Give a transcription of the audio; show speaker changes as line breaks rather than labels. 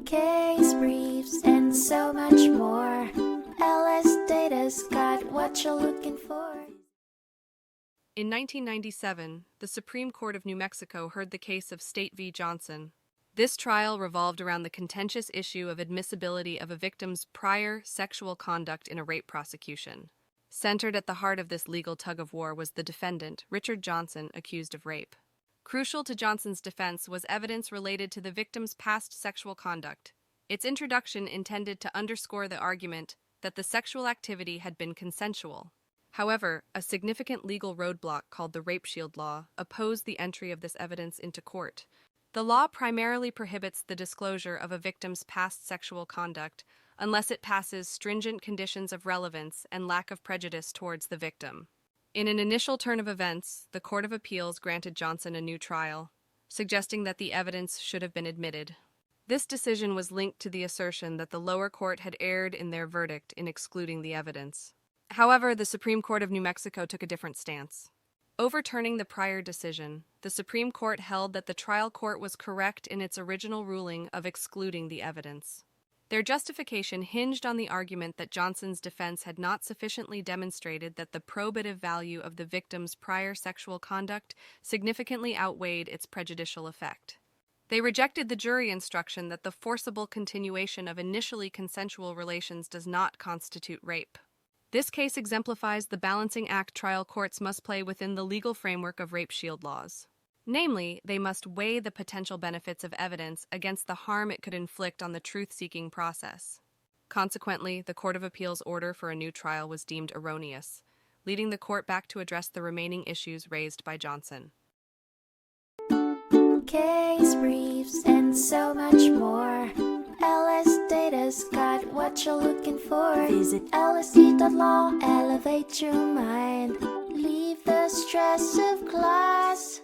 case briefs, and so much more. LSData's got what you're looking for.
In 1997, the Supreme Court of New Mexico heard the case of State v. Johnson. This trial revolved around the contentious issue of admissibility of a victim's prior sexual conduct in a rape prosecution. Centered at the heart of this legal tug-of-war was the defendant, Richard Johnson, accused of rape. Crucial to Johnson's defense was evidence related to the victim's past sexual conduct. Its introduction intended to underscore the argument that the sexual activity had been consensual. However, a significant legal roadblock called the Rape Shield Law opposed the entry of this evidence into court. The law primarily prohibits the disclosure of a victim's past sexual conduct unless it passes stringent conditions of relevance and lack of prejudice towards the victim. In an initial turn of events, the Court of Appeals granted Johnson a new trial, suggesting that the evidence should have been admitted. This decision was linked to the assertion that the lower court had erred in their verdict in excluding the evidence. However, the Supreme Court of New Mexico took a different stance. Overturning the prior decision, the Supreme Court held that the trial court was correct in its original ruling of excluding the evidence. Their justification hinged on the argument that Johnson's defense had not sufficiently demonstrated that the probative value of the victim's prior sexual conduct significantly outweighed its prejudicial effect. They rejected the jury instruction that the forcible continuation of initially consensual relations does not constitute rape. This case exemplifies the balancing act trial courts must play within the legal framework of rape shield laws. Namely, they must weigh the potential benefits of evidence against the harm it could inflict on the truth-seeking process. Consequently, the Court of Appeals' order for a new trial was deemed erroneous, leading the court back to address the remaining issues raised by Johnson.
Case briefs, and so much more. LSData's got what you're looking for. Visit lsd.law, elevate your mind. Leave the stress of class.